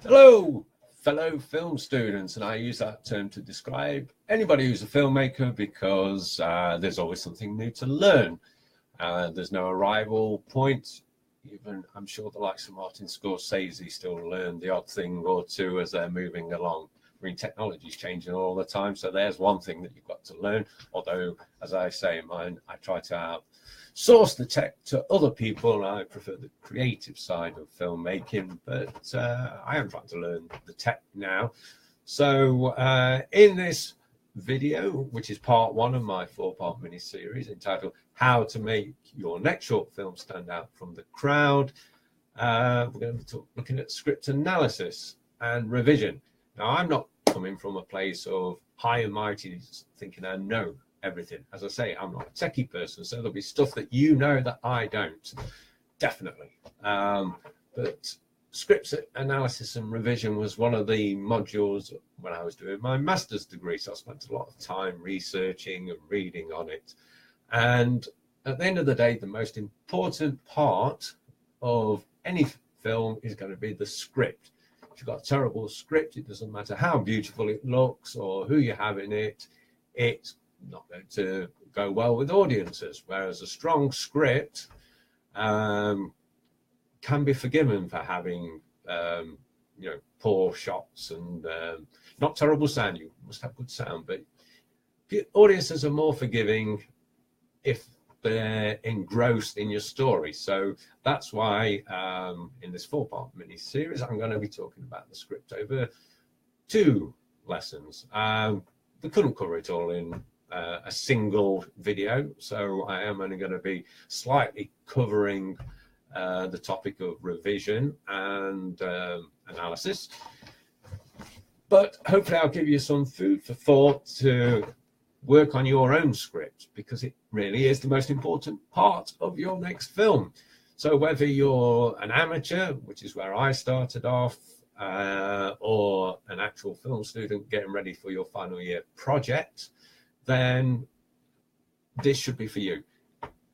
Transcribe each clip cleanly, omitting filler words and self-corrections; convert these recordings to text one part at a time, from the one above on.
Hello, fellow film students, and I use that term to describe anybody who's a filmmaker because there's always something new to learn. There's no arrival point. Even I'm sure the likes of Martin Scorsese still learn the odd thing or two as they're moving along. I mean, technology's changing all the time, so there's one thing that you've got to learn. Although, as I say in mine, I try to source the tech to other people, and I prefer the creative side of filmmaking, but I am trying to learn the tech now. So in this video, which is part one of my 4-part mini series entitled How to Make Your Next Short Film Stand Out from the Crowd, we're going to be looking at script analysis and revision. Now, I'm not coming from a place of high and mighty thinking I know everything. As I say, I'm not a techie person, so there'll be stuff that you know that I don't, definitely. But scripts analysis and revision was one of the modules when I was doing my master's degree, so I spent a lot of time researching and reading on it. And at the end of the day, the most important part of any film is going to be the script. If you've got a terrible script, it doesn't matter how beautiful it looks or who you have in it, it's not going to go well with audiences. Whereas a strong script can be forgiven for having poor shots and not terrible sound. You must have good sound, but audiences are more forgiving if they're engrossed in your story. So that's why in this 4-part mini series I'm going to be talking about the script over 2 lessons. We couldn't cover it all in a single video, so I am only going to be slightly covering the topic of revision and analysis, but hopefully I'll give you some food for thought to work on your own script, because it really is the most important part of your next film. So whether you're an amateur, which is where I started off, or an actual film student getting ready for your final year project, then this should be for you.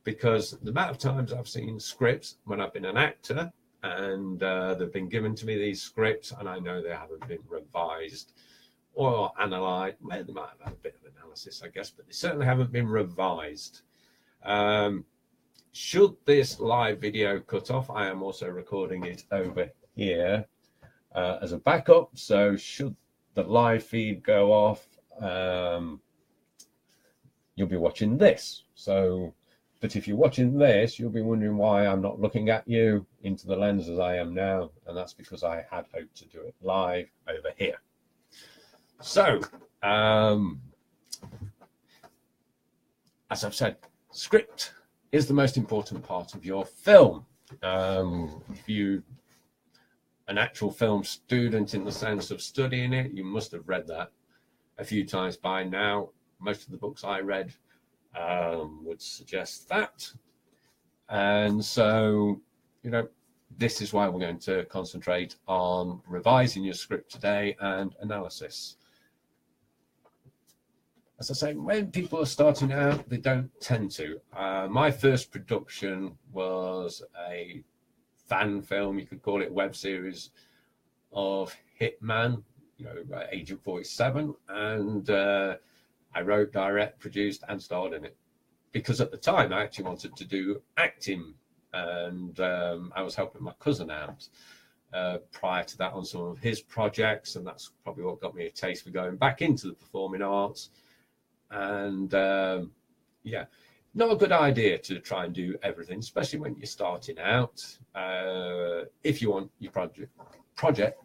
Because the amount of times I've seen scripts when I've been an actor and they've been given to me, these scripts, and I know they haven't been revised or analysed. Well, they might have had a bit of analysis, I guess, but they certainly haven't been revised. Should this live video cut off, I am also recording it over here as a backup. So should the live feed go off, you'll be watching this. But if you're watching this, you'll be wondering why I'm not looking at you into the lens as I am now. And that's because I had hoped to do it live over here. So, as I've said, script is the most important part of your film. If you're an actual film student in the sense of studying it, you must have read that a few times by now. Most of the books I read would suggest that. And so, this is why we're going to concentrate on revising your script today and analysis. As I say, when people are starting out, they don't tend to. My first production was a fan film, you could call it, web series of Hitman, Agent 47, and I wrote, direct, produced, and starred in it. Because at the time, I actually wanted to do acting, and I was helping my cousin out prior to that on some of his projects, and that's probably what got me a taste for going back into the performing arts. And not a good idea to try and do everything, especially when you're starting out. If you want your project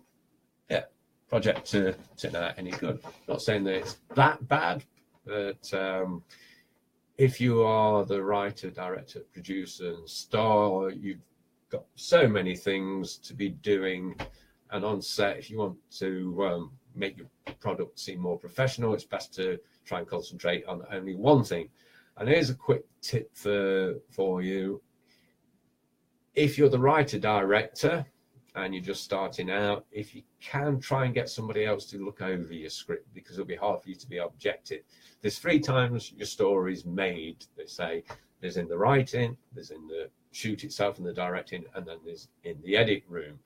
to turn out any good. Not saying that it's that bad, but if you are the writer, director, producer, and star, you've got so many things to be doing. And on set, if you want to make your product seem more professional, it's best to try and concentrate on only one thing. And here's a quick tip for you. If you're the writer, director, and you're just starting out, if you can, try and get somebody else to look over your script, because it'll be hard for you to be objective. There's 3 times your story's made. They say there's in the writing, there's in the shoot itself and the directing, and then there's in the edit room.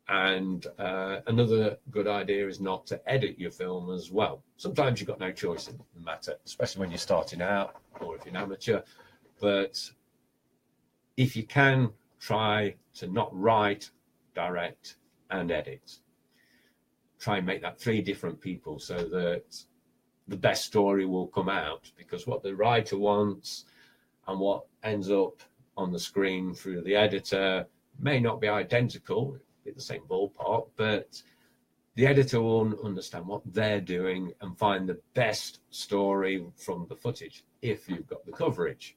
And another good idea is not to edit your film as well. Sometimes you've got no choice in the matter, especially when you're starting out or if you're an amateur. But if you can, try to not write, direct, and edit. Try and make that 3 different people so that the best story will come out, because what the writer wants and what ends up on the screen through the editor may not be identical, be the same ballpark, but the editor will understand what they're doing and find the best story from the footage if you've got the coverage.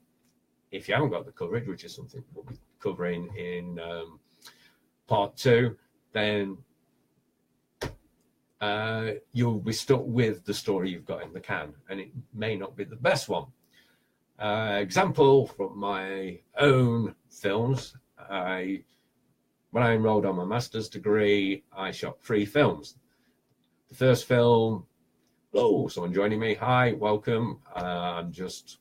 If you haven't got the coverage, which is something we'll be covering in part 2, then you'll be stuck with the story you've got in the can, and it may not be the best one. Example from my own films, when I enrolled on my master's degree, I shot 3 films. The first film, hello, someone joining me, hi, welcome. I'm just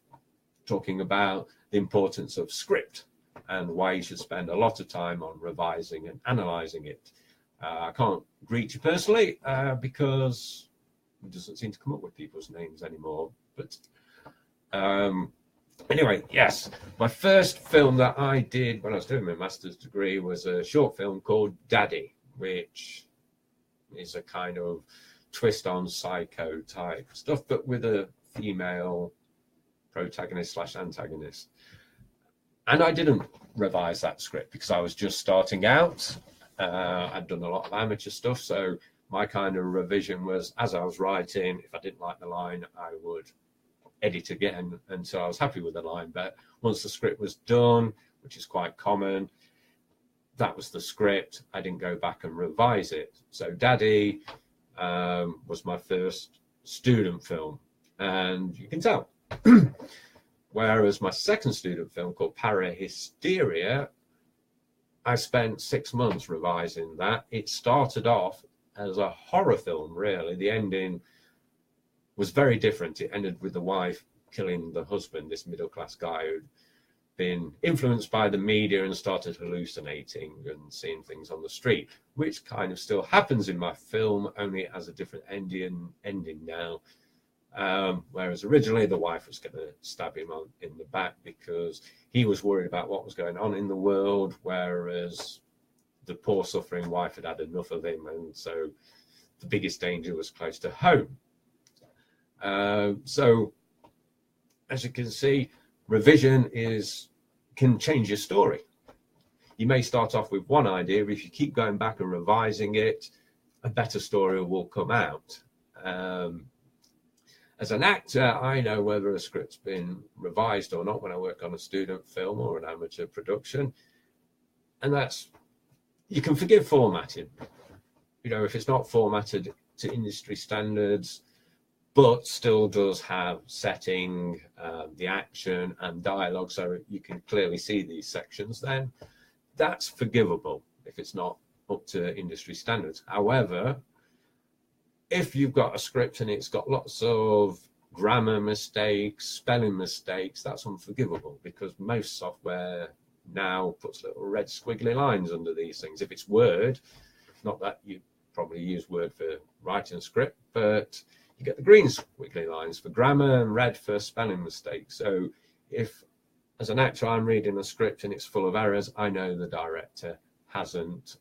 talking about the importance of script and why you should spend a lot of time on revising and analysing it. I can't greet you personally because it doesn't seem to come up with people's names anymore. But anyway, yes, my first film that I did when I was doing my master's degree was a short film called Daddy, which is a kind of twist on Psycho type stuff, but with a female protagonist / antagonist. And I didn't revise that script because I was just starting out. I'd done a lot of amateur stuff, so my kind of revision was, as I was writing, if I didn't like the line, I would edit again until I was happy with the line. But once the script was done, which is quite common, that was the script. I didn't go back and revise it. So Daddy was my first student film, and you can tell. Whereas my second student film, called Parahysteria, I spent 6 months revising that. It started off as a horror film, really. The ending was very different. It ended with the wife killing the husband, this middle-class guy who'd been influenced by the media and started hallucinating and seeing things on the street, which kind of still happens in my film, only it has a different ending now. Whereas originally the wife was going to stab him in the back because he was worried about what was going on in the world, whereas the poor suffering wife had enough of him, and so the biggest danger was close to home. So as you can see, revision can change your story. You may start off with one idea, but if you keep going back and revising it, a better story will come out. As an actor, I know whether a script's been revised or not when I work on a student film or an amateur production. And that's, you can forgive formatting. You know, if it's not formatted to industry standards, but still does have setting, the action and dialogue, so you can clearly see these sections, then that's forgivable if it's not up to industry standards. However, if you've got a script and it's got lots of grammar mistakes, spelling mistakes, that's unforgivable, because most software now puts little red squiggly lines under these things. If it's Word, not that you probably use Word for writing a script, but you get the green squiggly lines for grammar and red for spelling mistakes. So if, as an actor, I'm reading a script and it's full of errors, I know the director hasn't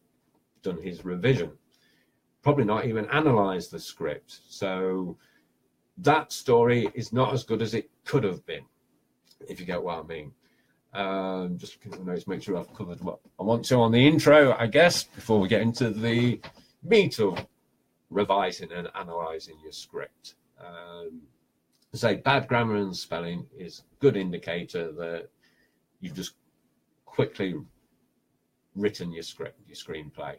done his revision, probably not even analysed the script. So that story is not as good as it could have been, if you get what I mean. Just looking at the notes, make sure I've covered what I want to on the intro, I guess, before we get into the meat of revising and analysing your script. Say bad grammar and spelling is a good indicator that you've just quickly written your script, your screenplay.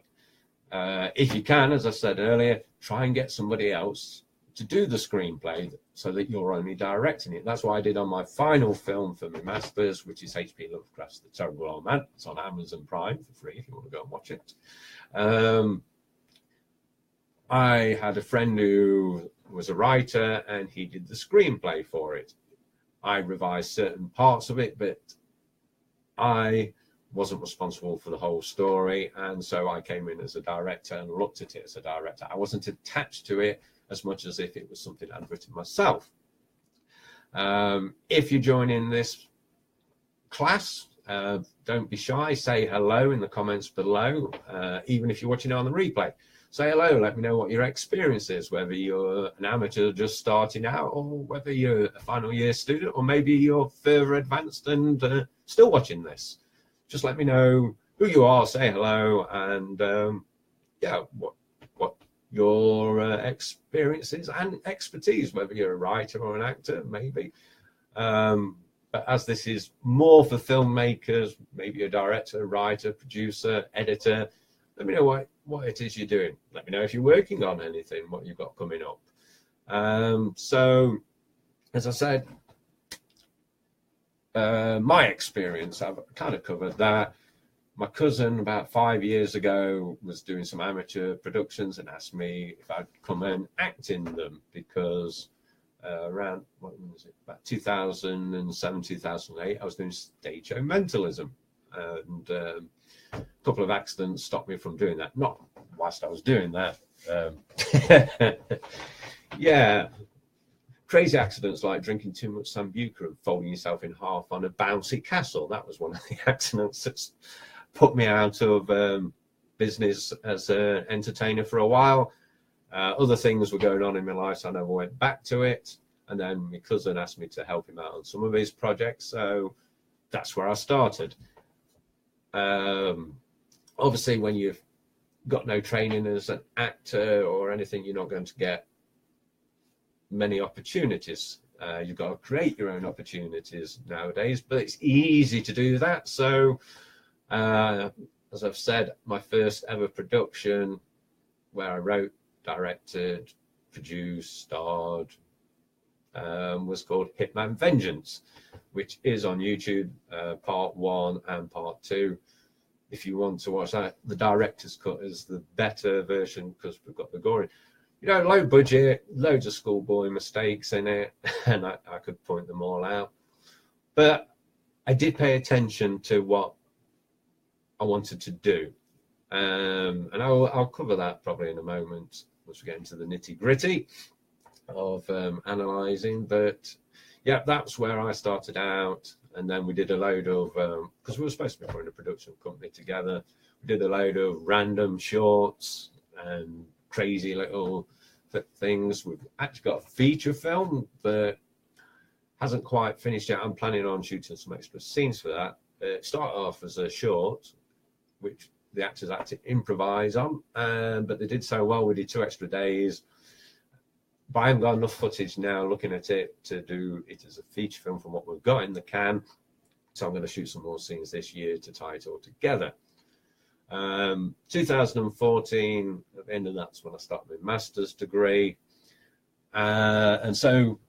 If you can, as I said earlier, try and get somebody else to do the screenplay so that you're only directing it. That's what I did on my final film for my master's, which is H.P. Lovecraft's The Terrible Old Man. It's on Amazon Prime for free if you want to go and watch it. I had a friend who was a writer and he did the screenplay for it. I revised certain parts of it, but I wasn't responsible for the whole story, and so I came in as a director and looked at it as a director. I wasn't attached to it as much as if it was something I'd written myself. If you join in this class, don't be shy, say hello in the comments below. Even if you're watching it on the replay, say hello, let me know what your experience is, whether you're an amateur just starting out, or whether you're a final year student, or maybe you're further advanced and still watching this. Just let me know who you are, say hello, and yeah, what your experiences and expertise, whether you're a writer or an actor, maybe. But as this is more for filmmakers, maybe a director, writer, producer, editor, let me know what it is you're doing. Let me know if you're working on anything, what you've got coming up. So, as I said, my experience, I've kind of covered that. My cousin, about 5 years ago, was doing some amateur productions and asked me if I'd come and act in them, because around, what was it, about 2007, 2008, I was doing stage show mentalism. And a couple of accidents stopped me from doing that. Not whilst I was doing that. Yeah. Crazy accidents like drinking too much Sambuca and folding yourself in half on a bouncy castle. That was one of the accidents that's put me out of business as an entertainer for a while. Other things were going on in my life, so I never went back to it. And then my cousin asked me to help him out on some of his projects, so that's where I started. Obviously, when you've got no training as an actor or anything, you're not going to get many opportunities. You've got to create your own opportunities nowadays, but it's easy to do that. So as I've said, my first ever production where I wrote, directed, produced, starred was called Hitman Vengeance, which is on YouTube, part 1 and part 2. If you want to watch that, the director's cut is the better version because we've got the gory. You know, low budget, loads of schoolboy mistakes in it, and I could point them all out. But I did pay attention to what I wanted to do. And I'll cover that probably in a moment once we get into the nitty-gritty of analysing. But yeah, that's where I started out. And then we did a load of, because we were supposed to be putting a production company together, we did a load of random shorts and crazy little things. We've actually got a feature film that hasn't quite finished yet. I'm planning on shooting some extra scenes for that. It started off as a short, which the actors had to improvise on, but they did so well. We did 2 extra days. But I haven't got enough footage now looking at it to do it as a feature film from what we've got in the can. So I'm going to shoot some more scenes this year to tie it all together. 2014, at the end of that's when I started my master's degree. And so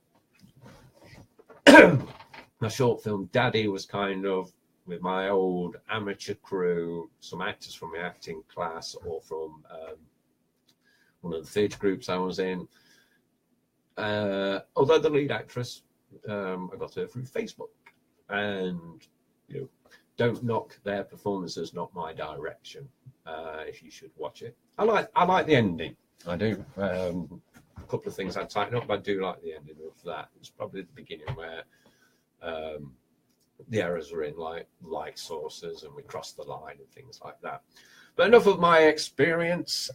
my short film Daddy was kind of with my old amateur crew, some actors from my acting class or from one of the theatre groups I was in. Although the lead actress, I got her through Facebook, and you know, don't knock their performances, not my direction. If you should watch it, I like the ending. I do. A couple of things I'd tighten up, but I do like the ending of that. It's probably the beginning where the errors are in like light sources and we cross the line and things like that. But enough of my experience.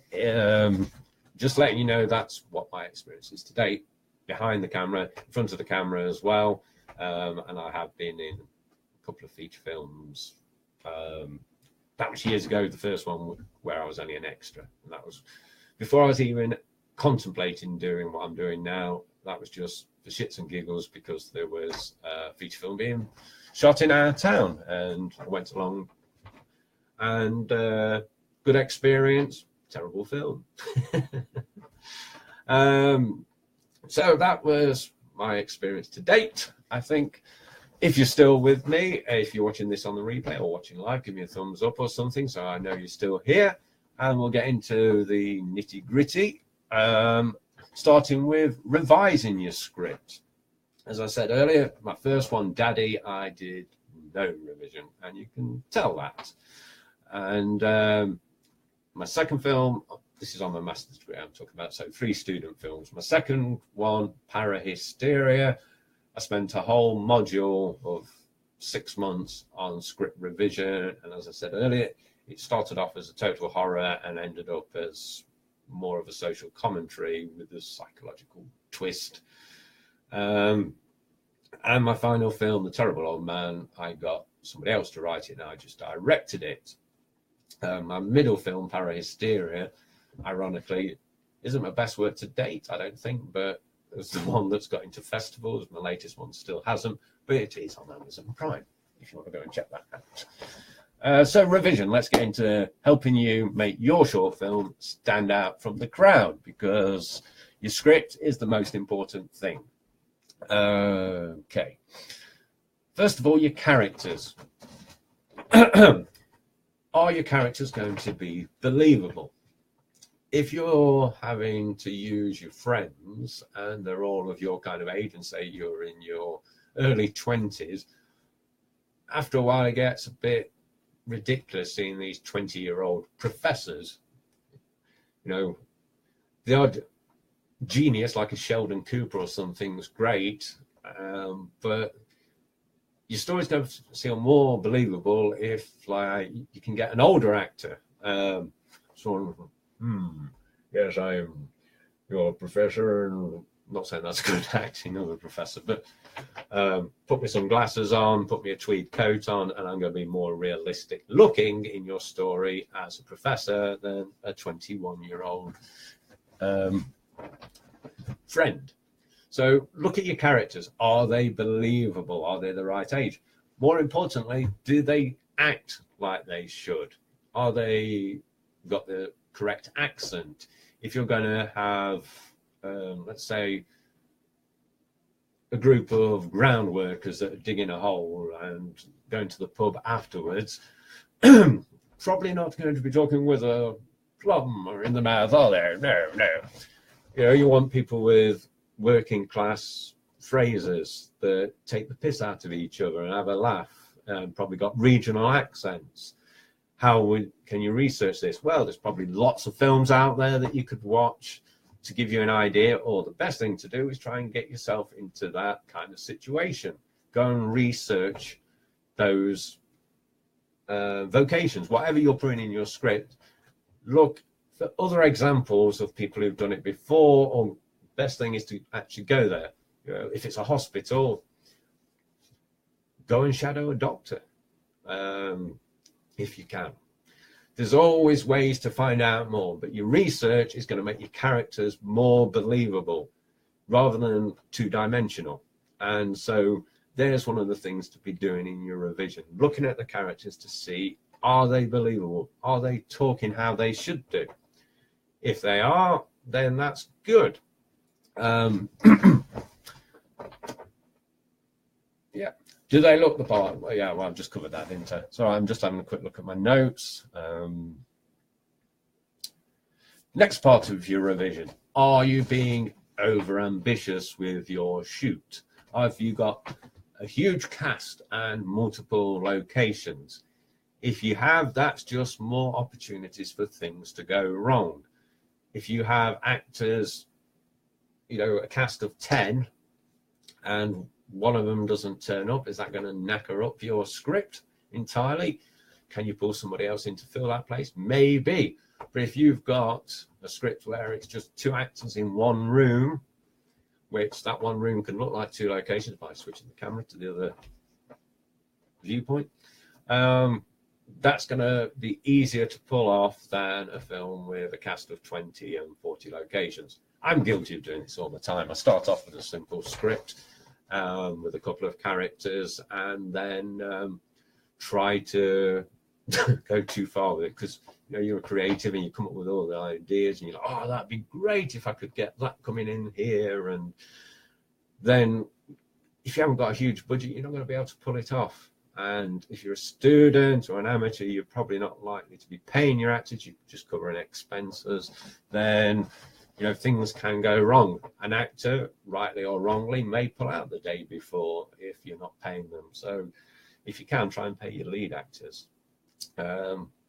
Just letting you know that's what my experience is to date. Behind the camera, in front of the camera as well, and I have been in a couple of feature films. That was years ago, the first one where I was only an extra, and that was before I was even contemplating doing what I'm doing now. That was just for shits and giggles because there was a feature film being shot in our town, and I went along, and good experience, terrible film. So that was my experience to date. I think if you're still with me, if you're watching this on the replay or watching live, give me a thumbs up or something so I know you're still here. And we'll get into the nitty gritty, starting with revising your script. As I said earlier, my first one, Daddy, I did no revision, and you can tell that. And my second film, this is on my master's degree I'm talking about, so 3 student films. My second one, Parahysteria, I spent a whole module of 6 months on script revision, and as I said earlier, it started off as a total horror and ended up as more of a social commentary with a psychological twist. And my final film, The Terrible Old Man, I got somebody else to write it and I just directed it. My middle film, Parahysteria, ironically, isn't my best work to date, I don't think, but it's the one that's got into festivals. My latest one still hasn't, but it is on Amazon Prime, if you want to go and check that out. So revision, let's get into helping you make your short film stand out from the crowd, because your script is the most important thing. Okay. First of all, your characters. Are your characters going to be believable? If you're having to use your friends and they're all of your kind of age, and say you're in your early 20s, after a while it gets a bit ridiculous seeing these 20-year-old professors. You know, the odd genius like a Sheldon Cooper or something's great, but your story's going to feel more believable if, like, you can get an older actor. Yes, I'm your professor, and I'm not saying that's good acting of a professor, but put me some glasses on, put me a tweed coat on, and I'm going to be more realistic looking in your story as a professor than a 21-year-old friend. So look at your characters. Are they believable? Are they the right age? More importantly, do they act like they should? Are they got the correct accent? If you're going to have, let's say, a group of ground workers that are digging a hole and going to the pub afterwards, probably not going to be talking with a plum or in the mouth, are they? No. You know, you want people with working class phrases that take the piss out of each other and have a laugh, and probably got regional accents. How can you research this? Well, there's probably lots of films out there that you could watch to give you an idea, or the best thing to do is try and get yourself into that kind of situation. Go and research those vocations, whatever you're putting in your script. Look for other examples of people who've done it before, or best thing is to actually go there. You know, if it's a hospital, go and shadow a doctor, if you can. There's always ways to find out more, but your research is going to make your characters more believable rather than two-dimensional. And so there's one of the things to be doing in your revision, looking at the characters to see, are they believable? Are they talking how they should do? If they are, then that's good. Yeah. Do they look the part? Well, yeah, well, I've just covered that, didn't I? So I'm just having a quick look at my notes. Next part of your revision. Are you being over ambitious with your shoot? Have you got a huge cast and multiple locations? If you have, that's just more opportunities for things to go wrong. If you have actors, you know, a cast of 10, and one of them doesn't turn up, is that going to knacker up your script entirely? Can you pull somebody else in to fill that place? Maybe. But if you've got a script where it's just 2 actors in one room, which that one room can look like 2 locations by switching the camera to the other viewpoint, that's going to be easier to pull off than a film with a cast of 20 and 40 locations. I'm guilty of doing this all the time. I start off with a simple script with a couple of characters, and then try to go too far with it, because you know you're a creative and you come up with all the ideas and you're like, oh, that'd be great if I could get that coming in here. And then if you haven't got a huge budget, you're not going to be able to pull it off. And if you're a student or an amateur, you're probably not likely to be paying your actors, you're just covering expenses. Then you know, things can go wrong. An actor, rightly or wrongly, may pull out the day before if you're not paying them. So if you can, try and pay your lead actors.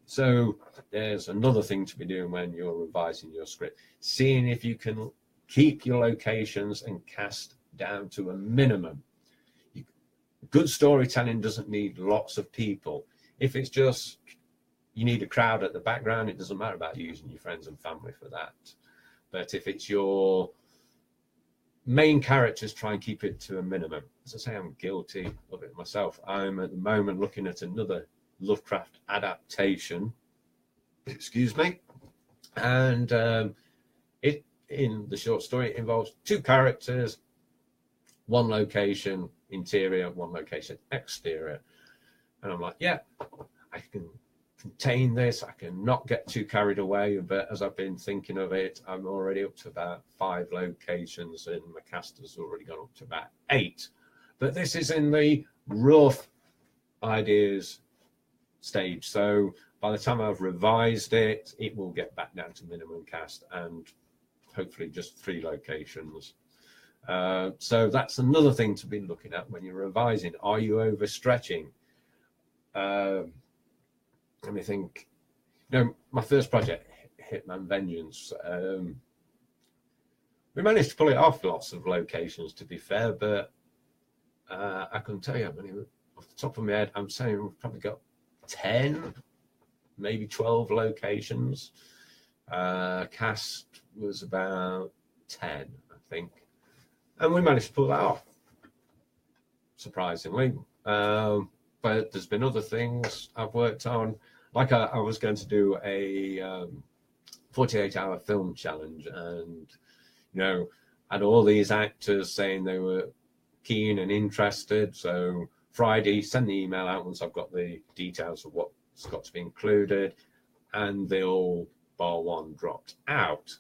So there's another thing to be doing when you're revising your script, seeing if you can keep your locations and cast down to a minimum. Good storytelling doesn't need lots of people. If it's just you need a crowd at the background, it doesn't matter about using your friends and family for that. But if it's your main characters, try and keep it to a minimum. As I say, I'm guilty of it myself. I'm at the moment looking at another Lovecraft adaptation, excuse me, and it, in the short story, it involves 2 characters, 1 location interior, 1 location exterior, and I'm like, yeah, I can contain this, I can not get too carried away. But as I've been thinking of it, I'm already up to about 5 locations, and my cast has already gone up to about 8. But this is in the rough ideas stage, so by the time I've revised it, it will get back down to minimum cast and hopefully just 3 locations. So that's another thing to be looking at when you're revising. Are you overstretching? Let me think. My first project, Hitman Vengeance, we managed to pull it off lots of locations, to be fair, but I couldn't tell you how many off the top of my head. I'm saying we've probably got 10, maybe 12 locations. Cast was about 10, I think, and we managed to pull that off, surprisingly. But there's been other things I've worked on, like I was going to do a 48-hour film challenge, and had all these actors saying they were keen and interested. So Friday, send the email out once I've got the details of what's got to be included, and they all bar one dropped out,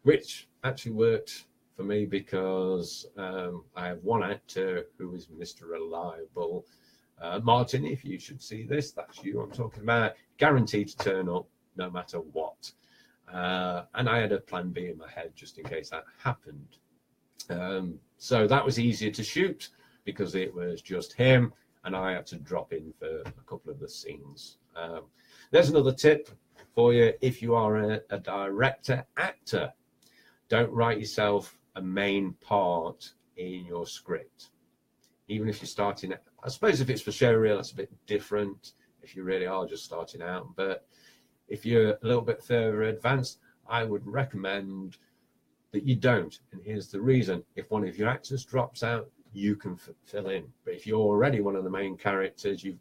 which actually worked for me because I have one actor who is Mr. Reliable. Martin, if you should see this, that's you I'm talking about, guaranteed to turn up no matter what. And I had a plan B in my head just in case that happened. So that was easier to shoot because it was just him, and I had to drop in for a couple of the scenes. There's another tip for you. If you are a director, actor, don't write yourself a main part in your script. Even if you're starting, I suppose if it's for showreel, that's a bit different if you really are just starting out. But if you're a little bit further advanced, I would recommend that you don't. And here's the reason. If one of your actors drops out, you can fill in. But if you're already one of the main characters, you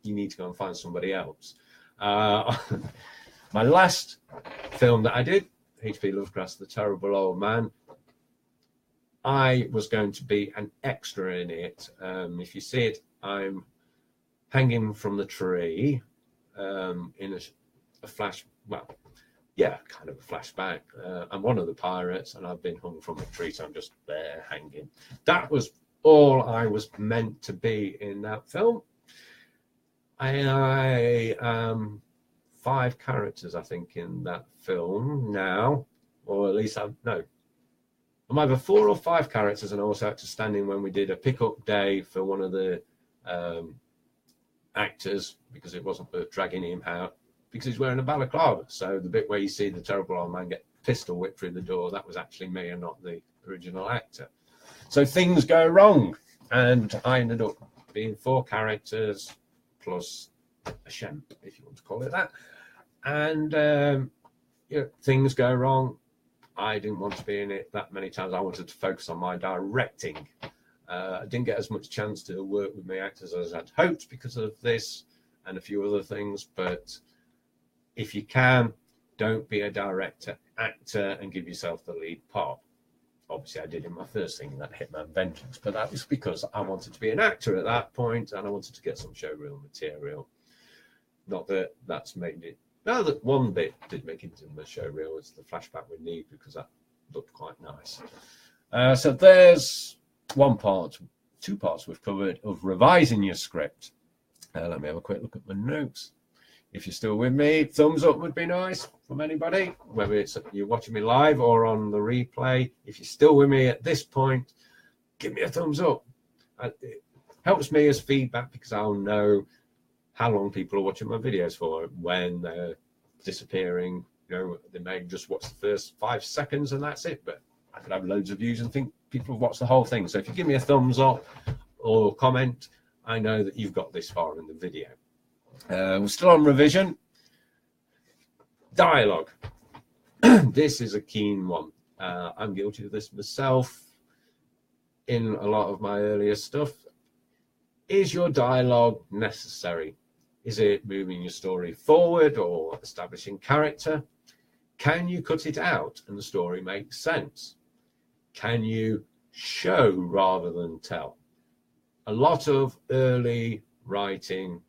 need to go and find somebody else. My last film that I did, H.P. Lovecraft's The Terrible Old Man, I was going to be an extra in it. If you see it, I'm hanging from the tree in a flash, well, yeah, kind of a flashback. I'm one of the pirates, and I've been hung from a tree, so I'm just there hanging. That was all I was meant to be in that film. I 5 characters, I think, in that film now, or at least I'm either 4 or 5 characters, and I also had to stand in when we did a pickup day for one of the actors because it wasn't worth dragging him out because he's wearing a balaclava. So the bit where you see the terrible old man get pistol whipped through the door, that was actually me and not the original actor. So things go wrong, and I ended up being 4 characters plus a shemp, if you want to call it that. And things go wrong. I didn't want to be in it that many times. I wanted to focus on my directing. I didn't get as much chance to work with my actors as I'd hoped because of this and a few other things. But if you can, don't be a director, actor, and give yourself the lead part. Obviously, I did in my first thing, that Hitman Vengeance, but that was because I wanted to be an actor at that point, and I wanted to get some showreel material. Not that that's made it. No, that one bit did make it in the showreel. It's the flashback we need because that looked quite nice. So there's 1 part, 2 parts we've covered of revising your script. Let me have a quick look at my notes. If you're still with me, thumbs up would be nice from anybody, whether it's you're watching me live or on the replay. If you're still with me at this point, give me a thumbs up. Helps me as feedback because I'll know how long people are watching my videos for. When they're disappearing, you know, they may just watch the first 5 seconds and that's it, but I could have loads of views and think people have watched the whole thing. So if you give me a thumbs up or comment, I know that you've got this far in the video. We're still on revision. Dialogue. This is a keen one. I'm guilty of this myself in a lot of my earlier stuff. Is your dialogue necessary? Is it moving your story forward or establishing character? Can you cut it out and the story makes sense? Can you show rather than tell? A lot of early writing,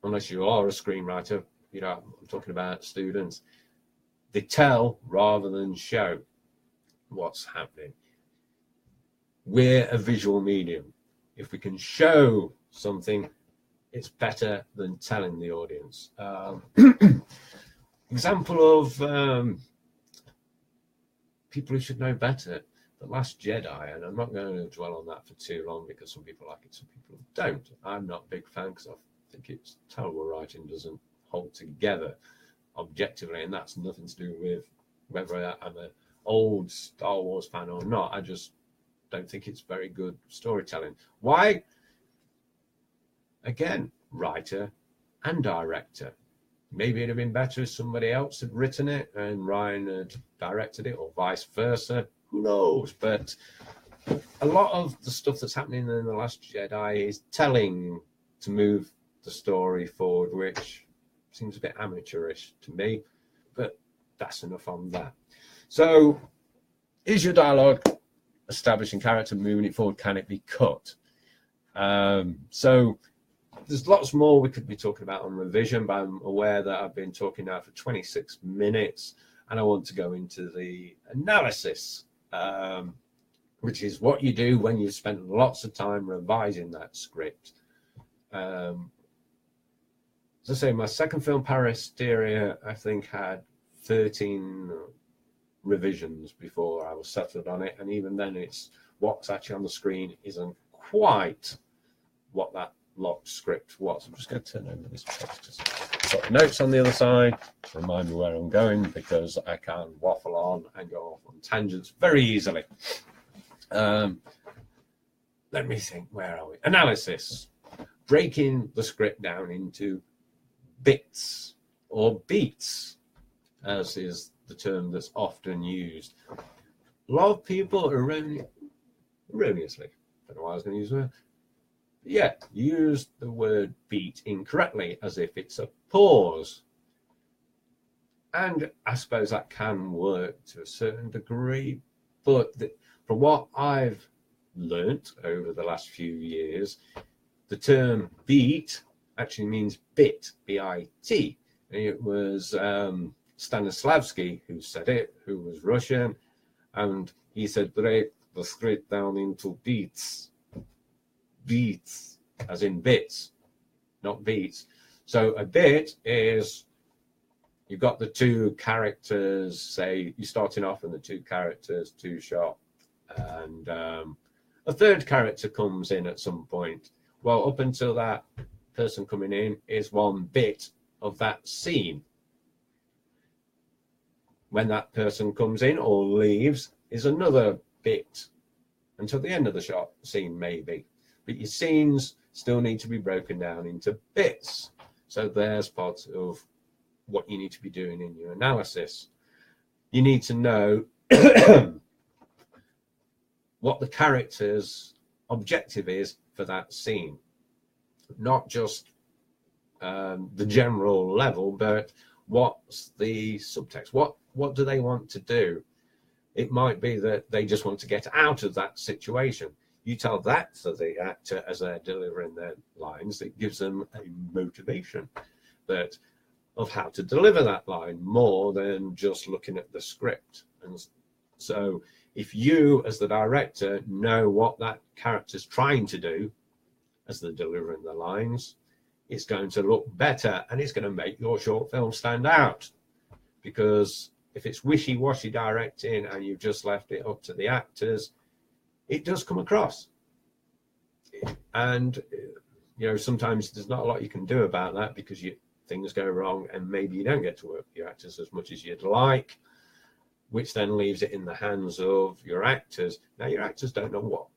unless you are a screenwriter, you know, I'm talking about students, they tell rather than show what's happening. We're a visual medium. If we can show something, it's better than telling the audience. Example of people who should know better, The Last Jedi, and I'm not going to dwell on that for too long because some people like it, some people don't. I'm not a big fan because I think it's terrible writing, doesn't hold together objectively, and that's nothing to do with whether I'm an old Star Wars fan or not. I just don't think it's very good storytelling. Why? Again, writer and director. Maybe it'd have been better if somebody else had written it and Ryan had directed it, or vice versa. Who knows? But a lot of the stuff that's happening in The Last Jedi is telling to move the story forward, which seems a bit amateurish to me, but that's enough on that. So, is your dialogue establishing character, moving it forward? Can it be cut? So there's lots more we could be talking about on revision, but I'm aware that I've been talking now for 26 minutes and I want to go into the analysis, which is what you do when you've spent lots of time revising that script. As I say, my second film, Parahysteria, I think had 13 revisions before I was settled on it, and even then it's what's actually on the screen isn't quite what that locked script was. I'm just going to turn over this page because I've got notes on the other side to remind me where I'm going, because I can waffle on and go off on tangents very easily. Let me think, where are we? Analysis. Breaking the script down into bits or beats, as is the term that's often used. A lot of people erroneously, I don't know why I was going to use the word, yeah, use the word beat incorrectly, as if it's a pause. And I suppose that can work to a certain degree, but from what I've learnt over the last few years, the term beat actually means bit, B-I-T. It was Stanislavski who said it, who was Russian, and he said break the script down into beats. Beats, as in bits, not beats. So a bit is, you've got the two characters, say you're starting off and the two characters, two shot, and a third character comes in at some point. Well, up until that person coming in is one bit of that scene. When that person comes in or leaves is another bit until the end of the shot scene, maybe. But your scenes still need to be broken down into bits. So there's part of what you need to be doing in your analysis. You need to know what the character's objective is for that scene. Not just the general level, but what's the subtext? What do they want to do? It might be that they just want to get out of that situation. You tell that to the actor as they're delivering their lines. It gives them a motivation of how to deliver that line more than just looking at the script. And so if you, as the director, know what that character's trying to do as they're delivering the lines, it's going to look better and it's going to make your short film stand out. Because if it's wishy-washy directing and you've just left it up to the actors, it does come across. And sometimes there's not a lot you can do about that because things go wrong and maybe you don't get to work with your actors as much as you'd like, which then leaves it in the hands of your actors. Now, your actors don't know what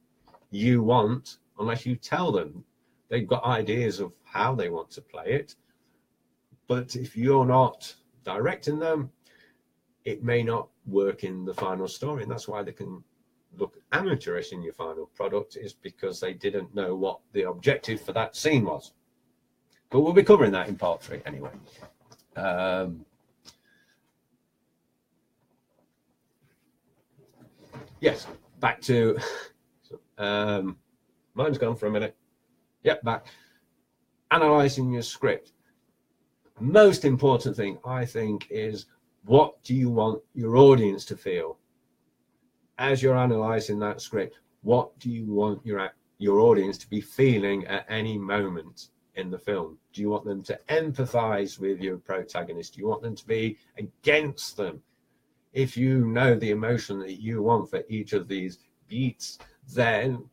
you want unless you tell them. They've got ideas of how they want to play it, but if you're not directing them, it may not work in the final story. And that's why they can look amateurish in your final product, is because they didn't know what the objective for that scene was. But we'll be covering that in part 3 anyway. Yes, back to mine's gone for a minute. Yep, back. Analyzing your script. Most important thing, I think, is what do you want your audience to feel? As you're analyzing that script, what do you want your audience to be feeling at any moment in the film? Do you want them to empathize with your protagonist? Do you want them to be against them? If you know the emotion that you want for each of these beats, then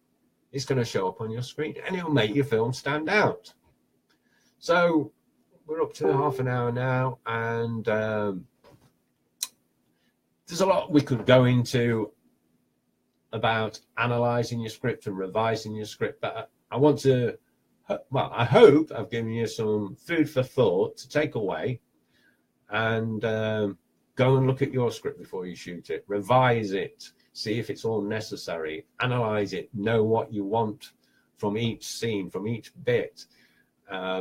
it's going to show up on your screen and it'll make your film stand out. So we're up to half an hour now, and there's a lot we could go into about analyzing your script and revising your script, but I hope I've given you some food for thought to take away, and go and look at your script before you shoot it, revise it, see if it's all necessary, analyze it, know what you want from each scene, from each bit,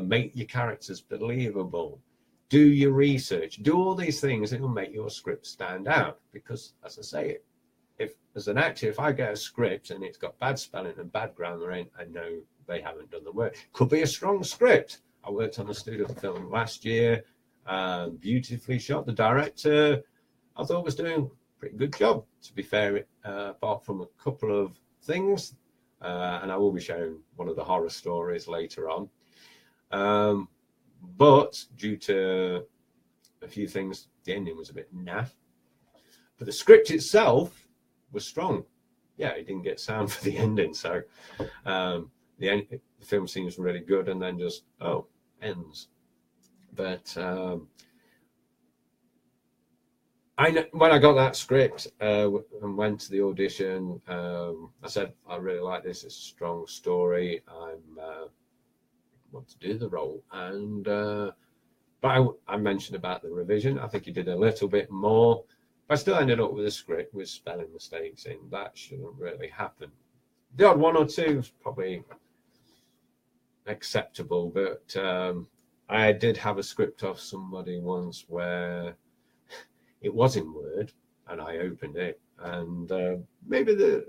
make your characters believable, do your research, do all these things that will make your script stand out. Because, as I say, if as an actor, if I get a script and it's got bad spelling and bad grammar in, I know they haven't done the work. Could be a strong script. I worked on a student film last year, beautifully shot. The director, I thought, was doing a pretty good job, to be fair, apart from a couple of things, and I will be showing one of the horror stories later on. But due to a few things, the ending was a bit naff. But the script itself was strong. Yeah, it didn't get sound for the ending, so the film seems really good, and then just ends. But when I got that script and went to the audition, I said, I really like this. It's a strong story. I want to do the role. And but I mentioned about the revision. I think he did a little bit more. I still ended up with a script with spelling mistakes in. That shouldn't really happen. The odd one or two is probably acceptable, but I did have a script off somebody once where it was in Word, and I opened it, and maybe they're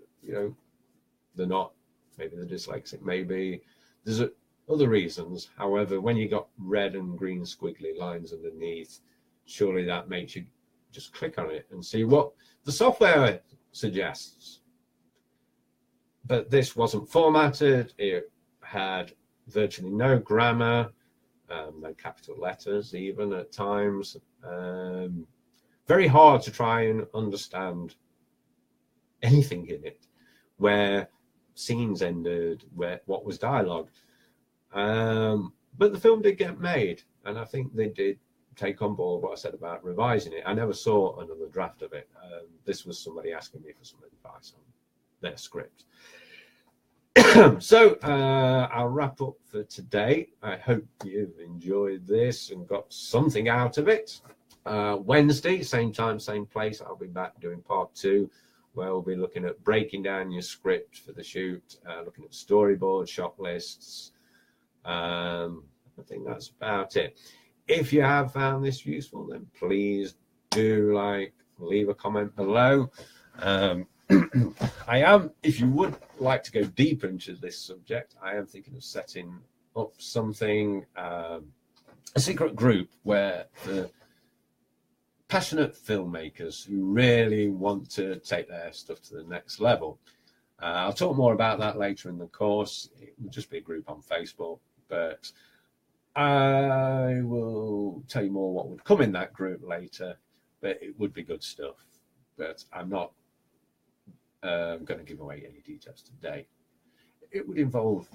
not, maybe they're dyslexic, maybe there's other reasons. However, when you got red and green squiggly lines underneath, surely that makes you just click on it and see what the software suggests. But this wasn't formatted. It had virtually no grammar, no capital letters even at times. Very hard to try and understand anything in it, where scenes ended, what was dialogue. But the film did get made, and I think they did take on board what I said about revising it. I never saw another draft of it. This was somebody asking me for some advice on their script. So I'll wrap up for today. I hope you've enjoyed this and got something out of it. Wednesday, same time, same place, I'll be back doing part 2, where we'll be looking at breaking down your script for the shoot, looking at storyboard, shot lists. I think that's about it. If you have found this useful, then please do leave a comment below. If you would like to go deeper into this subject, I am thinking of setting up something, a secret group where the passionate filmmakers who really want to take their stuff to the next level. I'll talk more about that later in the course. It will just be a group on Facebook, but I will tell you more what would come in that group later, but it would be good stuff. But I'm not going to give away any details today. it would involve.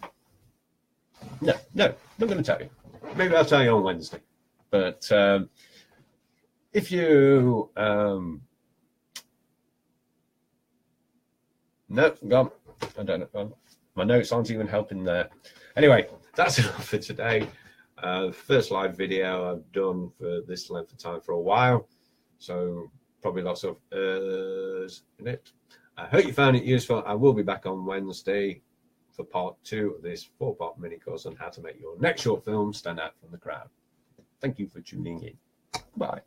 No, not going to tell you. Maybe I'll tell you on Wednesday. But if you no, gone. I don't know. Gone. My notes aren't even helping there. Anyway, that's enough for today. First live video I've done for this length of time for a while, so probably lots of in it. I hope you found it useful. I will be back on Wednesday for part 2 of this 4-part mini course on how to make your next short film stand out from the crowd. Thank you for tuning in. Bye.